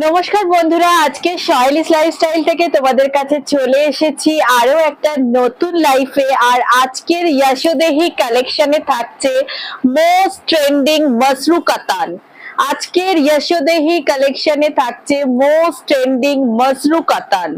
নমস্কার বন্ধুরা, আজকে সয়েলিস লাইফস্টাইল থেকে তোমাদের কাছে চলে এসেছি আরো একটা নতুন লাইফে। আর আজকের ইয়াশোদেহি কালেকশনে থাকছে মোস্ট ট্রেন্ডিং মসরু কাতান। আজকের ইয়াশোদেহি কালেকশনে থাকছে মোস্ট ট্রেন্ডিং মসরু কাতান।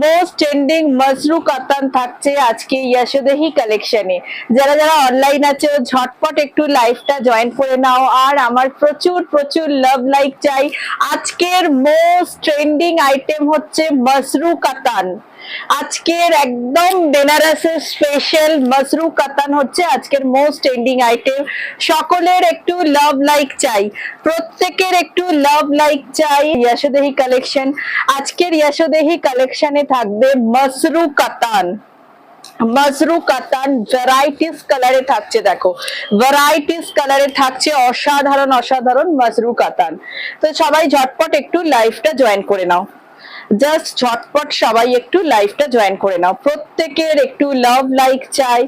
মোস্ট ট্রেন্ডিং মসরু কাতান থাকছে আজকে ইয়াশোদেহি কালেকশনে। যারা যারা অনলাইন আছে ঝটপট একটু লাইভটা জয়েন করে নাও। আর আমার প্রচুর প্রচুর লাভ লাইক চাই। আজকের মোস্ট ট্রেন্ডিং আইটেম হচ্ছে মসরু কাতান। আজকের একদম বেনারসের স্পেশাল মসরু কাতান হচ্ছে আজকের মোস্ট ট্রেন্ডিং আইটেম। সকলের একটু লাভ লাইক চাই, প্রত্যেকের একটু লাভ লাইক চাই। ইয়াশোদেহি কালেকশন, আজকের ইয়াশোদেহি কালেকশনে থাকবে মসরু কাতান। মসরু কাতান ভ্যারাইটিস কালারে থাকছে, দেখো ভ্যারাইটিস কালারে থাকছে, অসাধারণ অসাধারণ মসরু কাতান। তো সবাই ঝটপট একটু লাইভটা জয়েন করে নাও, জাস্ট ঝটপট সবাই একটু লাইভটা জয়েন করে নাও, প্রত্যেকের একটু লাভ লাইক চাই।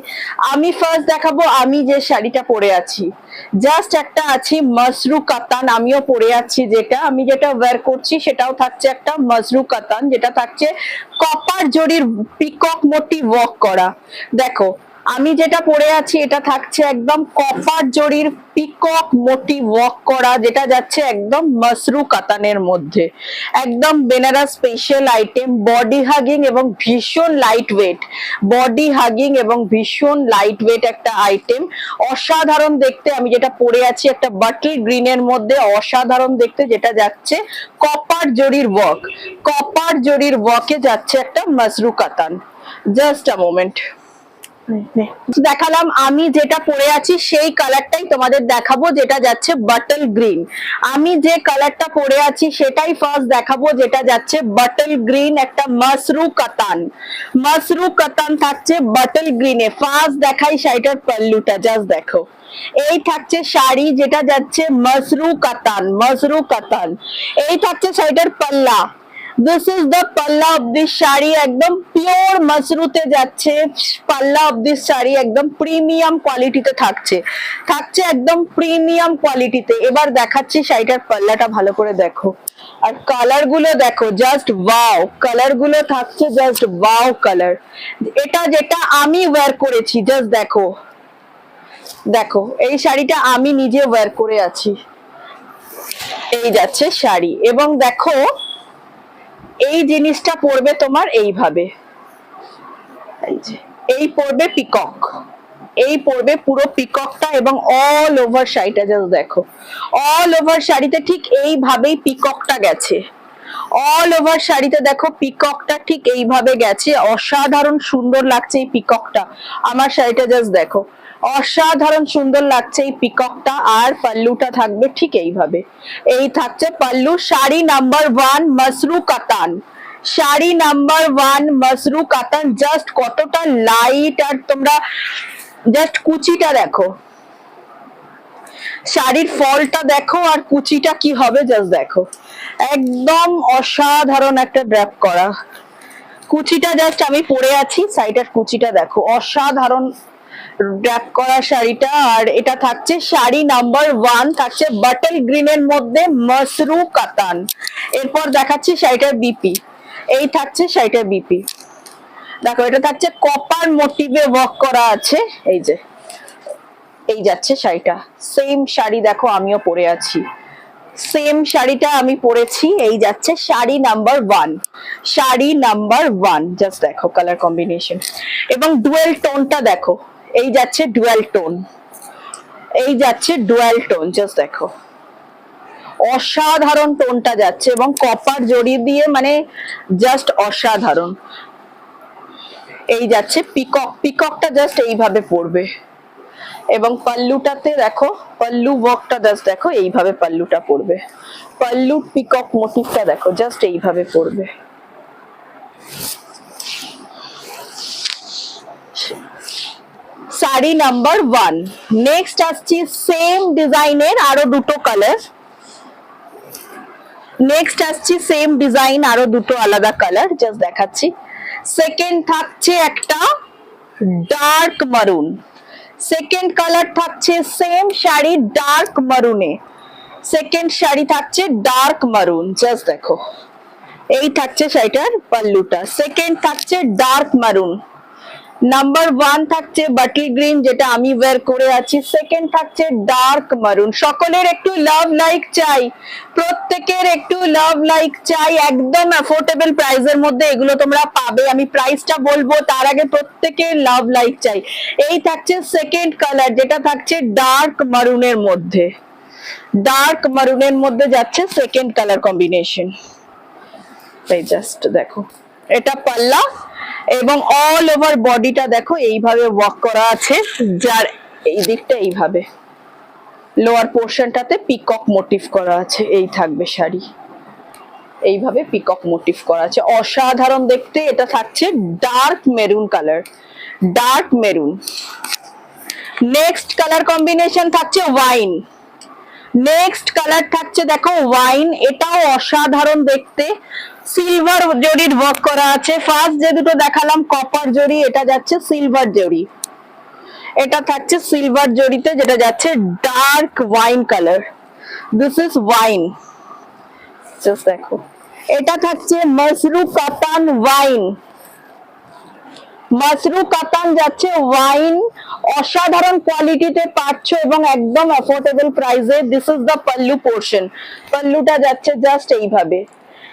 আমি ফার্স্ট দেখাবো আমি যে শাড়িটা পরে আছি, জাস্ট একটা আছি মসরু কাতান, আমিও পরে আছি। যেটা ওয়্যার করছি সেটাও থাকছে একটা মসরু কাতান, যেটা থাকছে কপার জরির পিকক মোটিভ ওয়ার্ক করা। দেখো আমি যেটা পরে আছি এটা থাকছে একদম কপার জরির পিকক মোটিভ ওয়ার্ক করা, যেটা যাচ্ছে একদম মসরু কাতানের মধ্যে। একদম Banaras special item, body hugging এবং ভীষণ লাইট ওয়েট, বডি হাগিং এবং ভীষণ লাইট ওয়েট একটা আইটেম, অসাধারণ দেখতে। আমি যেটা পরে আছি একটা বাটল গ্রিনের মধ্যে, অসাধারণ দেখতে, যেটা যাচ্ছে কপার জরির ওয়ার্ক, কপার জরির ওয়ার্কে যাচ্ছে একটা মসরু কাতান। জাস্ট আ মোমেন্ট, দেখালাম আমি যেটা পরে আছি সেই কালারটাই তোমাদের দেখাবো, যেটা যাচ্ছে বাটল গ্রিন। আমি যে কালারটা পরে আছি সেটাই ফার্স্ট দেখাবো, যেটা যাচ্ছে বাটল গ্রিন, একটা মসরু কাতান। মসরু কাতান থাকছে বাটল গ্রিনে। ফার্স্ট দেখাই শাড়িটার পাল্লুটা, জাস্ট দেখো। এই থাকছে শাড়ি, যেটা যাচ্ছে মসরু কাতান, মসরু কাতান। এই থাকছে শাড়িটার পাল্লা। দিস ইজ দ্য পাল্লা অফ দিস শাড়ি, একদম পিওর মসরুতে যাচ্ছে পাল্লা অফ দিস শাড়ি, একদম প্রিমিয়াম কোয়ালিটিতে থাকছে, থাকছে একদম প্রিমিয়াম কোয়ালিটিতে। এবার দেখাচ্ছি শাড়িটার পাল্লাটা, ভালো করে দেখো। আর কালার গুলো দেখো, জাস্ট ওয়াও, কালার গুলো থাকছে জাস্ট ওয়াও কালার। এটা যেটা আমি ওয়্যার করেছি, জাস্ট দেখো, দেখো এই শাড়িটা আমি নিজে ওয়্যার করে আছি। এই যাচ্ছে শাড়ি, এবং দেখো এই জিনিসটা পড়বে তোমার এইভাবে, এই পড়বে পিকক, এই পড়বে পুরো পিককটা, এবং অল ওভার শাড়িটা জাস্ট দেখো, অল ওভার শাড়িতে ঠিক এইভাবেই পিককটা গেছে। অল ওভার শাড়িতে দেখো পিককটা ঠিক এইভাবে গেছে, অসাধারণ সুন্দর লাগছে এই পিককটা। আমার শাড়িটা জাস্ট দেখো, অসাধারণ সুন্দর লাগছে এই পিককটা। আর পাল্লুটা থাকবে ঠিক এইভাবে, এই থাকছে পাল্লু। শাড়ি নাম্বার 1 মসরু কাতান, শাড়ি নাম্বার 1 মসরু কাতান। জাস্ট কতটা লাইট, আর তোমরা জাস্ট কুচিটা দেখো, শাড়ির ফলটা দেখো, আর কুচিটা কি হবে জাস্ট দেখো, একদম অসাধারণ একটা ড্র্যাপ করা কুচিটা। জাস্ট আমি পরে আছি, শাড়িটার কুচিটা দেখো, অসাধারণ ড্র্যাপ করা শাড়িটা। আর এটা থাকছে শাড়ি নাম্বার 1, থাকছে বাটল গ্রিনের মধ্যে মসরু কাতান। এরপর দেখাচ্ছি শাড়িটার বিপি, এই থাকছে শাড়িটার বিপি, দেখো এটা থাকছে কপার মোটিভে ওয়ার্ক করা আছে। এই যে এই যাচ্ছে শাড়িটা, সেম শাড়ি দেখো আমিও পরে আছি, সেম শাড়িটা আমি পরেছি। এই যাচ্ছে sari number 1, sari number 1, just দেখো কালার কম্বিনেশন এবং ডুয়েল টোনটা দেখো, এই যাচ্ছে ডুয়েল টোন, এই যাচ্ছে ডুয়েল টোন, জাস্ট দেখো অসাধারণ টোনটা যাচ্ছে, এবং কপার জড়ি দিয়ে মানে জাস্ট অসাধারণ। এই যাচ্ছে পিকক, পিককটা জাস্ট এইভাবে পড়বে, এবং পাল্লুটাতে দেখো পাল্লু ওয়ার্কটা জাস্ট দেখো, এইভাবে পাল্লুটা পড়বে, পাল্লু পিকক মোটিভটা দেখো জাস্ট এইভাবে পড়বে। শাড়ি নাম্বার 1। নেক্সট আসছি সেম ডিজাইনের আরো দুটো কালার, নেক্সট আসছি সেম ডিজাইন আরো দুটো আলাদা কালার, জাস্ট দেখাচ্ছি। সেকেন্ড থাকছে একটা ডার্ক মারুন, সেকেন্ড কালার থাকছে সেম শাড়ি ডার্ক মারুনে, সেকেন্ড শাড়ি থাকছে ডার্ক মারুন, জাস্ট দেখো এই থাকছে শাড়িটার পাল্লুটা। সেকেন্ড থাকছে ডার্ক মারুন। নাম্বার 1 থাকছে বাটল গ্রিন, যেটা আমি ওয়্যার করে আছি। সেকেন্ড থাকছে ডার্ক মারুন। সকলের একটু লাভ লাইক চাই, প্রত্যেকের একটু লাভ লাইক চাই। একদম অ্যাফোর্ডেবল প্রাইসের মধ্যে এগুলো তোমরা পাবে। আমি প্রাইসটা বলবো তার আগে প্রত্যেকের লাভ লাইক চাই। এই থাকছে সেকেন্ড কালার, যেটা থাকছে ডার্ক মারুনের মধ্যে। ডার্ক মারুনের মধ্যে যাচ্ছে সেকেন্ড কালার কম্বিনেশন। তাই জাস্ট দেখো এটা পাল্লা, এবং অল ওভার বডিটা দেখো এইভাবে ওয়ার্ক করা আছে, যার এই দিকটা এইভাবে, লোয়ার পোর্শনটাতে পিকক মোটিভ করা আছে। এই থাকবে শাড়ি, এইভাবে পিকক মোটিভ করা আছে, অসাধারণ দেখতে। এটা থাকছে dark maroon colour, dark maroon. Next colour combination থাকছে ওয়াইন। নেক্সট কালার থাকছে দেখো ওয়াইন, এটাও অসাধারণ দেখতে। সিলভার জরির ওয়ার্ক করা আছে। ফার্স্ট যে দুটো দেখালাম কপার জরি, এটা যাচ্ছে সিলভার জরি। এটা থাকছে সিলভার জরিতে, যেটা যাচ্ছে dark wine colour. This is wine, just দেখো। এটা থাকছে মসরু কাতান ওয়াইন। মসরু কাতান যাচ্ছে ওয়াইন, অসাধারণ কোয়ালিটিতে পাচ্ছ এবং একদম অ্যাফোর্ডেবল প্রাইসে। This is the pallu portion. পাল্লুটা যাচ্ছে জাস্ট এইভাবে,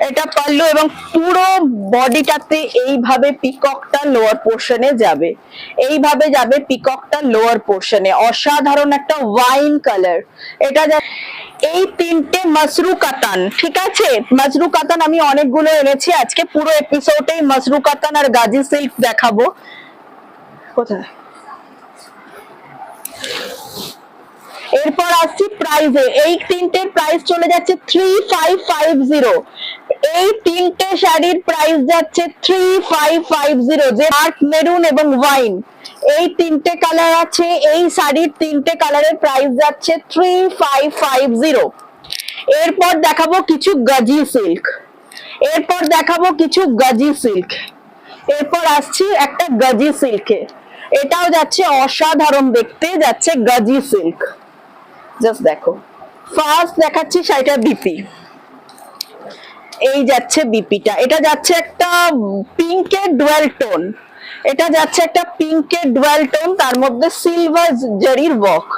এটা পাল্লু, এবং পুরো বডিটাতে এইভাবে পিককটা লোয়ার পোর্শনে যাবে, এইভাবে যাবে পিককটা লোয়ার পোর্শনে। অসাধারণ একটা ওয়াইন কালার। এটা এই তিনটে মসরু কাতান, ঠিক আছে? মসরু কাতান আমি অনেকগুলো এনেছি, আজকে পুরো এপিসোডেই মসরু কাতান আর গাজি সিল্ক দেখাবো। কোথায়? এরপর আসছি প্রাইসে। এই তিনটের প্রাইস চলে যাচ্ছে 3550। এই তিনটে শাড়ির প্রাইস যাচ্ছে 3550, যে ডার্ক মেরুন এবং ওয়াইন, এই তিনটে কালার আছে। এই শাড়ির তিনটে কালারের প্রাইস যাচ্ছে 3550। এরপর দেখাবো কিছু গাজি সিল্ক, এরপর দেখাবো কিছু গাজি সিল্ক। এরপর আসছি একটা গাজি সিল্কে, এটাও যাচ্ছে অসাধারণ দেখতে, যাচ্ছে গাজি সিল্ক। জাস্ট দেখো, ফার্স্ট দেখাচ্ছি শাড়িটা বিপি। এই যাচ্ছে বিপিটা, এটা যাচ্ছে একটা পিঙ্কের ডুয়াল টোন, এটা যাচ্ছে একটা পিঙ্কের ডুয়াল টোন, তার মধ্যে সিলভার জরির ওয়ার্ক।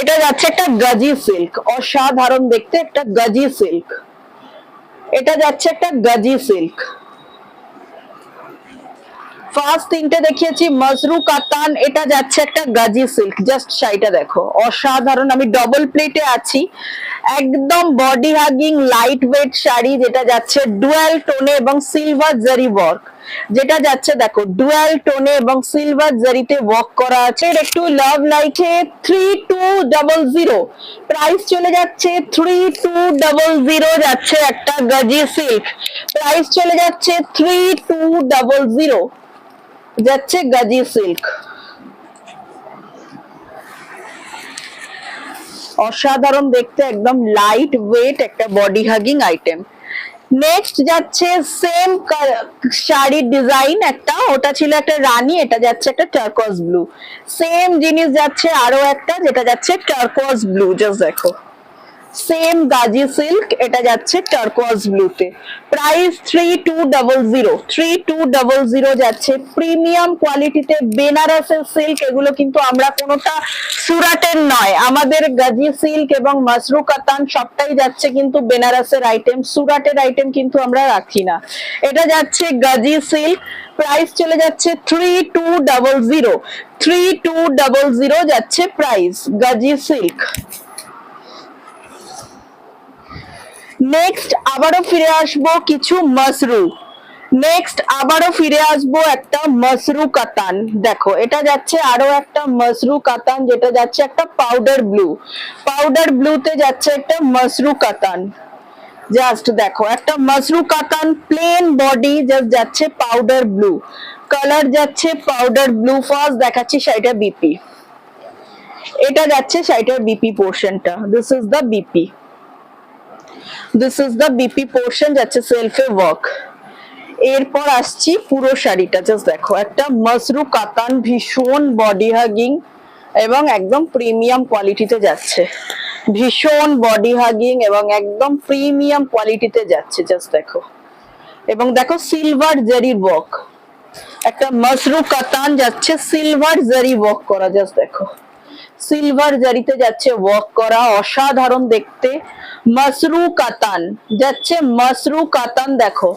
এটা যাচ্ছে একটা গাজি সিল্ক, অসাধারণ দেখতে একটা গাজি সিল্ক। এটা যাচ্ছে একটা গাজি সিল্ক। ফার্স্ট তিনটে দেখিয়েছি মসরু কাতান, এটা যাচ্ছে একটা গাজি সিল্ক। জাস্ট শাড়িটা দেখো, অসাধারণ। আমি ডবল প্লেটে আছি, একদম body hugging light weight sari, যেটা যাচ্ছে ডুয়াল টোনে এবং সিলভার জারি ওয়ার্ক। যেটা যাচ্ছে দেখো ডুয়াল টোনে এবং সিলভার জারিতে ওয়ার্ক করা আছে। একটু লাভ লাইটে 3200, প্রাইস চলে যাচ্ছে 3200, যাচ্ছে একটা গাজি সিল্ক। প্রাইস চলে যাচ্ছে 3200, যাচ্ছে গাজি সিল্ক। অসাধারণ দেখতে, একদম লাইট ওয়েট একটা বডি হাগিং আইটেম। নেক্সট যাচ্ছে সেম শাড়ির ডিজাইন একটা, ওটা ছিল একটা রানী, এটা যাচ্ছে একটা টার্কোয়াজ ব্লু। সেম জিনিস যাচ্ছে আরো একটা, যেটা যাচ্ছে টার্কোয়াজ ব্লু। জাস্ট দেখো, সেম গাজি সিল্ক, এটা যাচ্ছে টার্কোয়াজ ব্লুতে। প্রাইস 3200, 3200 যাচ্ছে। প্রিমিয়াম কোয়ালিটিতে বেনারসের সিল্ক, এগুলো কিন্তু আমরা কোনোটা সুরাটের নয়, আমাদের গাজি সিল্ক এবং মসরু কাতান সবটাই যাচ্ছে কিন্তু বেনারসের আইটেম, সুরাটের আইটেম কিন্তু আমরা রাখি না। এটা যাচ্ছে গাজি সিল্ক, প্রাইস চলে যাচ্ছে 3200, 3200 যাচ্ছে প্রাইস গাজি সিল্ক। নেক্সট আবারও ফিরে আসবো কিছু মসরু। নেক্সট আবারও ফিরে আসবো একটা মসরু কাতান। দেখো, এটা যাচ্ছে আরো একটা মসরু কাতান, যেটা যাচ্ছে একটা পাউডার ব্লু। পাউডার ব্লুতে যাচ্ছে একটা মসরু কাতান। জাস্ট দেখো, একটা মসরু কাতান, প্লেন বডি, জাস্ট যাচ্ছে পাউডার ব্লু কালার, যাচ্ছে পাউডার ব্লু। ফার্স্ট দেখাচ্ছি শাড়িটা বিপি, এটা যাচ্ছে শাড়িটার বিপি পোর্শনটা। This is the BP, this is the BP portion, যাচ্ছে সেলফে ওয়ার্ক। এরপর আসছি পুরো শাড়িটা, জাস্ট দেখো একটা মসরু কাতান, ভীষণ বডি হাগিং এবং একদম প্রিমিয়াম কোয়ালিটিতে যাচ্ছে। ভীষণ বডি হাগিং এবং একদম প্রিমিয়াম কোয়ালিটিতে যাচ্ছে, জাস্ট দেখো। এবং দেখো সিলভার জারি ওয়ার্ক, একটা মাসরু কাতান যাচ্ছে সিলভার জারি ওয়ার্ক করা, জাস্ট দেখো সিলভার জারিতে যাচ্ছে ওয়ার্ক করা, অসাধারণ দেখতে। মাসরু কাতান যাচ্ছে, মাসরু কাতান দেখো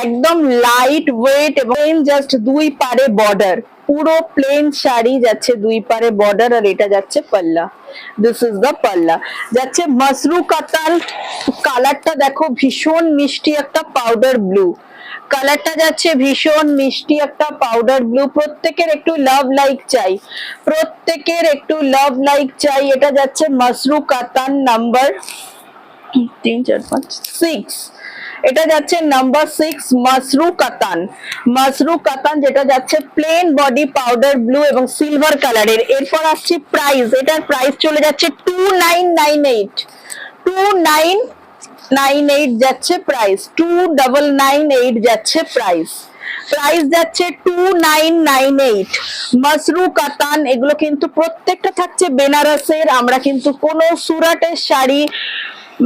একদম লাইট ওয়েট এবং জাস্ট দুই পারে বর্ডার, পুরো প্লেন শাড়ি যাচ্ছে দুই পারে বর্ডার, আর এটা যাচ্ছে পাল্লা, দিস ইজ দ্য পাল্লা। যাচ্ছে মাসরু কাতান, কালারটা দেখো ভীষণ মিষ্টি একটা পাউডার ব্লু, কালারটা যাচ্ছে ভীষণ মিষ্টি একটা পাউডার ব্লু। প্রত্যেকের একটু লাভ লাইক চাই, প্রত্যেকের একটু লাভ লাইক চাই। এটা যাচ্ছে মাসরু কাতান নাম্বার 3 4 5 6, এটা যাচ্ছে নাম্বার 6 মাসরু কাতান। মাসরু কাতান যেটা যাচ্ছে প্লেন বডি পাউডার ব্লু এবং সিলভার কালারের। এরপর আসছে প্রাইস, এটার প্রাইস চলে যাচ্ছে 2998, 2998 যাচ্ছে প্রাইস, 2998 যাচ্ছে প্রাইস, প্রাইস যাচ্ছে 2998। মাসরু কাতান এগুলো কিন্তু প্রত্যেকটা থাকছে বেনারসের, আমরা কিন্তু কোনো সুরাটের শাড়ি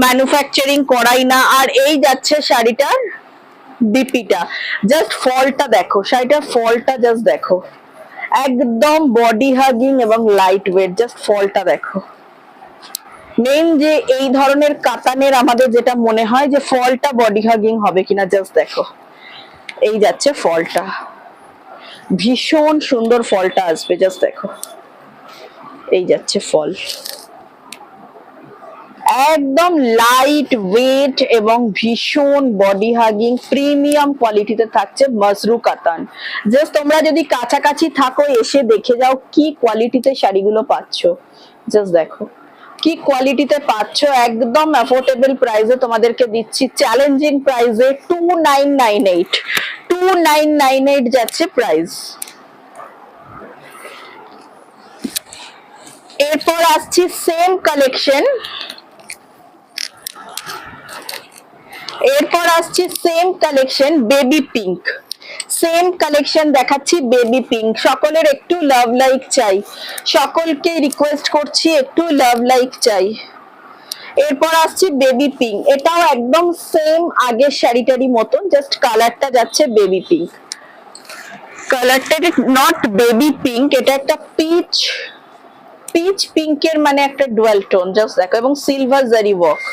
ম্যানুফ্যাকচারিং করাই না। আর এই যাচ্ছে শাড়িটার বিপিটা, জাস্ট ফলটা দেখো, শাড়িটার ফলটা জাস্ট দেখো, একদম বডি হাগিং এবং লাইট ওয়েট, জাস্ট ফলটা দেখো। মেইন যে এই ধরনের কাতানের আমাদের যেটা মনে হয় যে ফলটা বডি হাগিং হবে কিনা, জাস্ট দেখো এই যাচ্ছে ফলটা, ভীষণ সুন্দর ফলটা আসবে, জাস্ট দেখো এই যাচ্ছে ফল, একদম লাইট ওয়েট এবং ভীষণ বডি হাগিং প্রিমিয়াম কোয়ালিটিতে থাকছে মাসরু কাতান। জাস্ট তোমরা যদি কাছাকাছি থাকো এসে দেখে যাও কি কোয়ালিটিতে শাড়িগুলো পাচ্ছ, জাস্ট দেখো কি কোয়ালিটিতে পাচ্ছ, একদম অ্যাফোর্ডেবল প্রাইসে তোমাদেরকে দিচ্ছি, চ্যালেঞ্জিং প্রাইসে 2998, 2998 যাচ্ছে প্রাইস। এরপর আসছি সেম কালেকশন, এরপর আসছে same collection baby pink, same collection দেখাচ্ছি বেবি পিঙ্ক। সকলের একটু লাভ লাইক চাই, সকলকে রিকোয়েস্ট করছি একটু লাভ লাইক চাই। এরপর আসছে বেবি পিঙ্ক, এটাও একদম সেম আগের শাড়িটারই মতন, জাস্ট কালারটা যাচ্ছে বেবি পিঙ্ক, কালারটা নট বেবি পিঙ্ক, এটা একটা পিচ, পিচ পিঙ্কের মানে একটা ডুয়াল টোন, জাস্ট দেখো। এবং সিলভার জারি ওয়ার্ক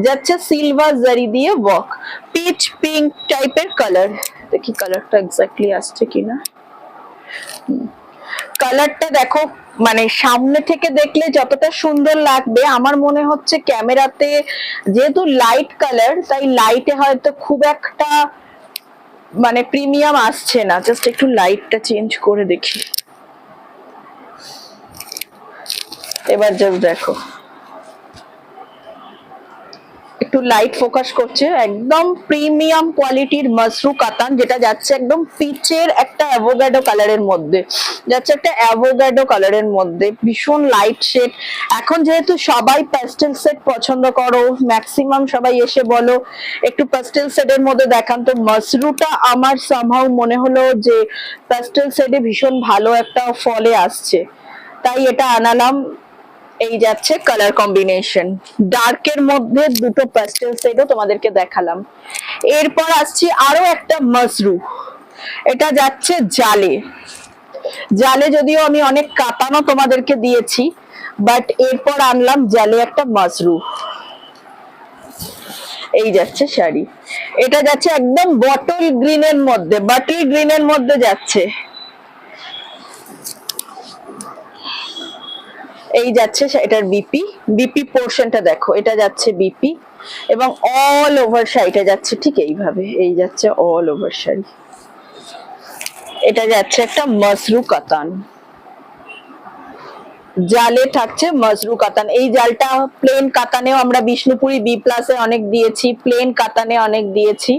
যাচ্ছে, সিলভার জারি দিয়ে ওয়ার্ক, পিচ পিঙ্ক টাইপের কালার। দেখি কালারটা এক্স্যাক্টলি আসছে কিনা, কালারটা দেখো মানে সামনে থেকে দেখলে যতটা সুন্দর লাগবে আমার মনে হচ্ছে ক্যামেরাতে যেহেতু লাইট কালার তাই লাইটে হয়তো খুব একটা মানে প্রিমিয়াম আসছে না, জাস্ট একটু লাইটটা চেঞ্জ করে দেখি, এবার জাস্ট দেখো একটু লাইট ফোকাস করছে, একদম প্রিমিয়াম কোয়ালিটির মাসরু কাতান যেটা যাচ্ছে একদম পিচের একটা অ্যাভোগাডো কালারের মধ্যে, যাচ্ছে একটা অ্যাভোগাডো কালারের মধ্যে, ভীষণ লাইট শেড। এখন যেহেতু সবাই প্যাস্টেল সেট পছন্দ করো, ম্যাক্সিমাম সবাই এসে বলো একটু প্যাস্টেল সেটের মধ্যে দেখান, তো মাসরুটা আমার সামহাউ মনে হলো যে প্যাস্টেল সেটে ভীষণ ভালো একটা ফলে আসছে, তাই এটা আনালাম। এই যাচ্ছে কালার কম্বিনেশন, ডার্কের মধ্যে দুটো প্যাস্টেল শেডও তোমাদেরকে দেখালাম। এরপর আসছি আরো একটা মাসরু, এটা যাচ্ছে জালে, জালে যদিও আমি অনেক কাতানো তোমাদেরকে দিয়েছি, বাট এরপর আনলাম জালে একটা মাসরু। এই যাচ্ছে শাড়ি, এটা যাচ্ছে একদম বটল গ্রিনের মধ্যে, বটল গ্রিনের মধ্যে যাচ্ছে, এই যাচ্ছে এটার বিপি, বিপি পোর্শনটা দেখো, এটা যাচ্ছে বিপি এবং অল ওভার শাড়িটা যাচ্ছে ঠিক এইভাবে, এই যাচ্ছে অল ওভার শাড়ি। এটা যাচ্ছে একটা মাসরু কাতান, জালে থাকছে মাসরু কাতান। এই জালটা প্লেন কাতানেও আমরা বিষ্ণুপুরি বি প্লাসে অনেক দিয়েছি, প্লেন কাতানে অনেক দিয়েছি,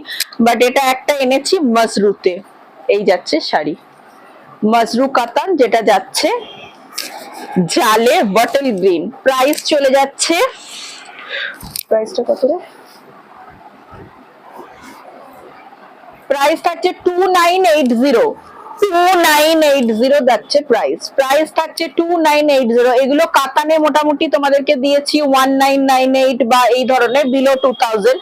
বাট এটা একটা এনেছি মাসরুতে। এই যাচ্ছে শাড়ি মাসরু কাতান যেটা যাচ্ছে জালে বটল গ্রিন, প্রাইস চলে যাচ্ছে, প্রাইসটা কত রে, প্রাইস থাকছে 2980, 2980 যাচ্ছে প্রাইস থাকছে 2980। এগুলো কাতানে মোটামুটি তোমাদেরকে দিয়েছি 1998 বা এই ধরনের বিলো 2000।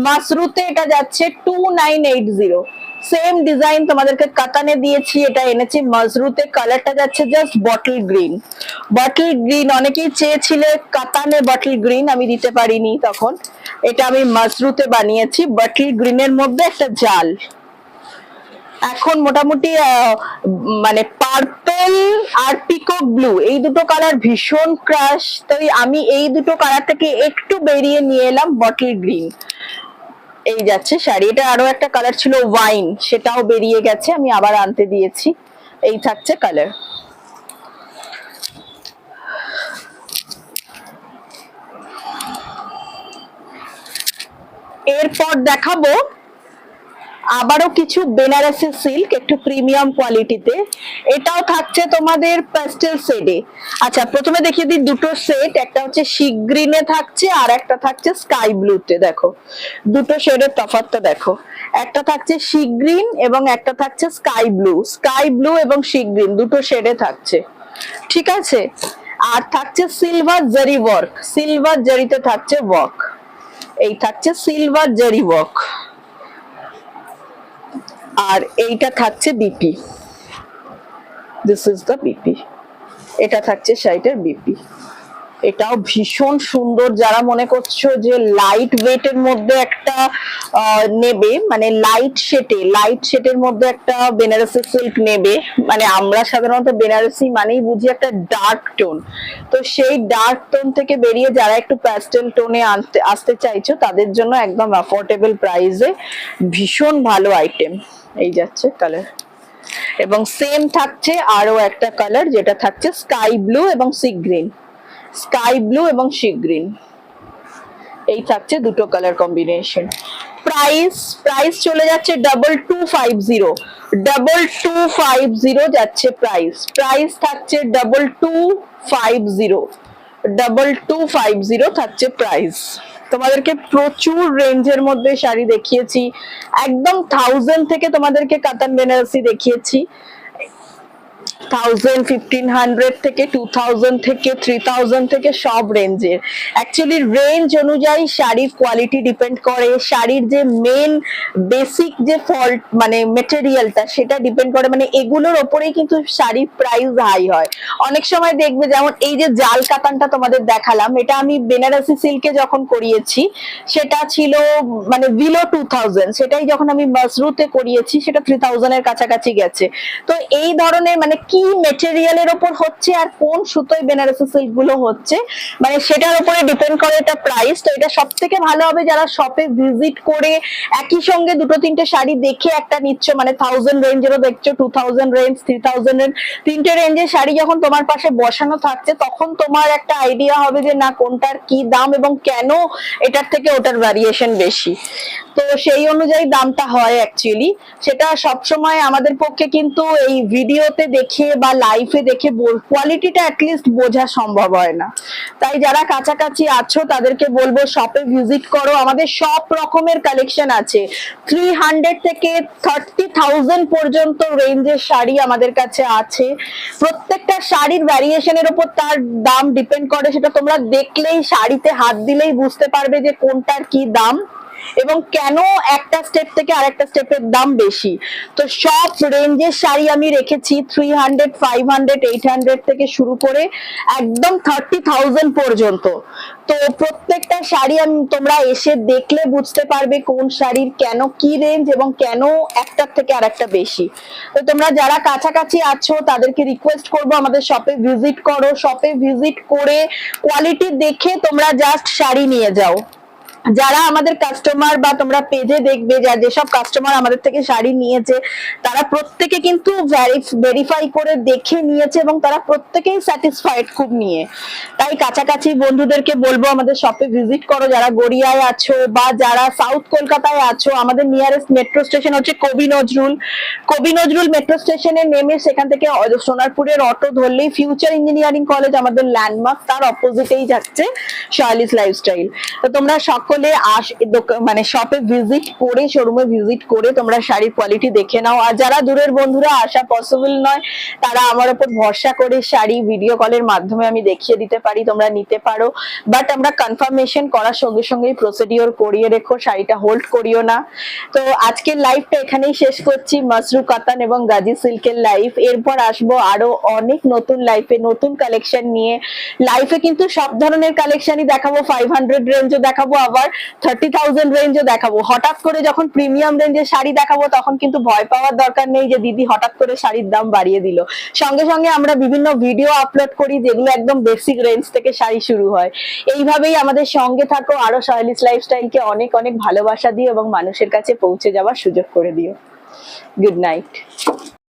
মাসরুতে এটা যাচ্ছে 2980। সেম ডিজাইন তোমাদেরকে কাতানে দিয়েছি, এটা এনেছি মাসরুতে। কালারটা যাচ্ছে জাস্ট বটল গ্রিন। অনেকেই চেয়েছিলে কাতানে বটল গ্রিন, আমি দিতে পারিনি তখন। এটা আমি মাসরুতে বানিয়েছি বটল গ্রিনের মধ্যে একটা জাল। এখন মোটামুটি মানে পার্পল আর পিকক ব্লু এই দুটো কালার ভীষণ ক্রাশ, তাই আমি এই দুটো কালার থেকে একটু বেরিয়ে নিয়ে এলাম বটল গ্রিন। এই যাচ্ছে শাড়ি। এটা আরো একটা কালার ছিল ওয়াইন, সেটাও বেরিয়ে গেছে, আমি আবার আনতে দিয়েছি। এই থাকছে কালার। এরপর দেখাবো আবারও কিছু বেনারসি সিল্ক, একটু প্রিমিয়াম কোয়ালিটিতে। এটাও থাকছে তোমাদের প্যাস্টেল শেডে। আচ্ছা, প্রথমে দেখিয়ে দিই দুটো সেট। একটা হচ্ছে সি গ্রিনে থাকছে আর একটা থাকছে স্কাই ব্লুতে। দেখো দুটো শেডের তফাৎটা দেখো, একটা থাকছে সি গ্রিন এবং একটা থাকছে স্কাই ব্লু এবং সি গ্রিন দুটো শেডে থাকছে, ঠিক আছে। আর থাকছে সিলভার জারিতে থাকছে ওয়ার্ক। এই থাকছে সিলভার জারি ওয়ার্ক। আর এইটা থাকছে BP, this is the BP. এটা থাকছে শাড়িটার বিপি। এটাও ভীষণ সুন্দর। যারা মনে করছো যে লাইট ওয়েটের মধ্যে একটা নেবে, মানে লাইট শেডের মধ্যে একটা বেনারসি সিল্ক নেবে, মানে আমরা সাধারণত বেনারসি মানেই বুঝি একটা ডার্ক টোন, তো সেই ডার্ক টোন থেকে বেরিয়ে যারা একটু প্যাস্টেল টোনে আসতে চাইছো তাদের জন্য একদম অ্যাফোর্ডেবল প্রাইসে ভীষণ ভালো আইটেম। এই যাচ্ছে কালার। এবং সেম থাকছে আরো একটা কালার, যেটা থাকছে স্কাই ব্লু এবং সি গ্রিন। এই থাকছে দুটো কালার কম্বিনেশন। প্রাইস চলে যাচ্ছে 2250 যাচ্ছে প্রাইস থাকছে 2250 থাকছে প্রাইস। তোমাদেরকে প্রচুর রেঞ্জের মধ্যে শাড়ি দেখিয়েছি, একদম 1000 থেকে তোমাদেরকে কাতান বেনারসি দেখিয়েছি, 1000, 1500 থেকে 2000 থেকে 3000 থেকে সব রেঞ্জের। অ্যাকচুয়ালি রেঞ্জ অনুযায়ী শাড়ির কোয়ালিটি ডিপেন্ড করে, শাড়ির যে মেন বেসিক যে ফল্ট মানে মেটেরিয়ালটা সেটা ডিপেন্ড করে, মানে এগুলোর ওপরেই কিন্তু শাড়ির প্রাইস হাই হয়। অনেক সময় দেখবে যেমন এই যে জাল কাতানটা তোমাদের দেখালাম, এটা আমি বেনারসি সিল্কে যখন করিয়েছি সেটা ছিল মানে বিলো 2000, সেটাই যখন আমি মাসরুতে করিয়েছি সেটা 3000 এর কাছাকাছি গেছে। তো এই ধরনের মানে কি মেটেরিয়ালের উপর হচ্ছে আর কোন সুতোয় বেনারসি সিল্ক গুলো হচ্ছে, মানে সেটার উপরে ডিপেন্ড করে এটা প্রাইস। তো এটা সব থেকে ভালো হবে যারা শপে ভিজিট করে একই সঙ্গে দুটো তিনটে শাড়ি দেখে একটা নিচ্ছ, মানে 1000 রেঞ্জেরও দেখছো, 2000 রেঞ্জ, 3000 এর তিনটে রেঞ্জের শাড়ি যখন তোমার পাশে বসানো থাকছে তখন তোমার একটা আইডিয়া হবে যে না কোনটার কি দাম এবং কেন এটার থেকে ওটার ভ্যারিয়েশন বেশি। তো সেই অনুযায়ী দামটা হয় অ্যাকচুয়ালি। সেটা সবসময় আমাদের পক্ষে কিন্তু এই ভিডিওতে দেখে বা লাইভে দেখে কোয়ালিটিটা অ্যাটলিস্ট বোঝা সম্ভব হয় না। তাই যারা কাছাকাছি আছো তাদেরকে বলবো শপে ভিজিট করো, আমাদের সব রকমের কালেকশন আছে। 300 থেকে 30,000 পর্যন্ত রেঞ্জের শাড়ি আমাদের কাছে আছে। প্রত্যেকটা শাড়ির ভ্যারিয়েশনের উপর তার দাম ডিপেন্ড করে, সেটা তোমরা দেখলেই শাড়িতে হাত দিলেই বুঝতে পারবে যে কোনটার কি দাম এবং কেন একটা স্টেপ থেকে আরেকটা স্টেপের দাম বেশি। তো সব রেঞ্জের শাড়ি আমি রেখেছি 300, 500, 800 থেকে শুরু করে একদম 30,000 পর্যন্ত। তো প্রত্যেকটা শাড়ি তোমরা এসে দেখলে বুঝতে পারবে কোন শাড়ির কেন কি রেঞ্জ এবং কেন একটার থেকে আরেকটা বেশি। তো তোমরা যারা কাছাকাছি আছো তাদেরকে রিকোয়েস্ট করবো আমাদের শপে ভিজিট করো, শপে ভিজিট করে কোয়ালিটি দেখে তোমরা জাস্ট শাড়ি নিয়ে যাও। যারা আমাদের কাস্টমার বা তোমরা পেজে দেখবে যেসব কাস্টমার আমাদের থেকে শাড়ি নিয়েছে তারা প্রত্যেকে কিন্তু ভেরিফাই করে দেখে নিয়েছে এবং তারা প্রত্যেকেই স্যাটিসফাইড খুব নিয়ে। তাই কাছাকাছি বন্ধুদেরকে বলবো আমাদের শপে ভিজিট করো। যারা গড়িয়ায় আছো বা যারা সাউথ কলকাতায় আছো, আমাদের নিয়ারেস্ট মেট্রো স্টেশন হচ্ছে কবি নজরুল মেট্রো স্টেশনে নেমে সেখান থেকে সোনারপুরের অটো ধরলেই ফিউচার ইঞ্জিনিয়ারিং কলেজ আমাদের ল্যান্ডমার্ক, তার অপোজিটেই যাচ্ছে শার্লিস লাইফস্টাইল। তো তোমরা সকলে হলে মানে শপে ভিজিট করে, শোরুমে ভিজিট করে তোমরা শাড়ির কোয়ালিটি দেখে নাও। আর যারা দূরের বন্ধুরা আসা পসিবল নয়, তারা আমার উপর ভরসা করে শাড়ি ভিডিও কলের মাধ্যমে আমি দেখিয়ে দিতে পারি, তোমরা নিতে পারো। বাট আমরা কনফার্মেশন করার সঙ্গে সঙ্গেই প্রসিডিওর করিয়ে রেখো, শাড়িটা হোল্ড করিও না। তো আজকের লাইভটা এখানেই শেষ করছি, মাসরু কাতান এবং গাজি সিল্কের লাইভ। এরপর আসবো আরো অনেক নতুন লাইফে, নতুন কালেকশন নিয়ে। লাইফে কিন্তু সব ধরনের কালেকশনই দেখাবো, 500 রেঞ্জও দেখাবো, আবার 30,000 রেঞ্জও দেখাবো। হঠাৎ করে যখন প্রিমিয়াম রেঞ্জের শাড়ি দেখাবো তখন কিন্তু ভয় পাওয়ার দরকার নেই যে দিদি হঠাৎ করে শাড়ির দাম বাড়িয়ে দিল। সঙ্গে সঙ্গে আমরা বিভিন্ন ভিডিও আপলোড করি যেগুলো একদম বেসিক রেঞ্জ থেকে শাড়ি শুরু হয়। এইভাবেই আমাদের সঙ্গে থাকো, আরো সহেলিস লাইফস্টাইলকে অনেক অনেক ভালোবাসা দিও এবং মানুষের কাছে পৌঁছে যাওয়ার সুযোগ করে দিও। Good night.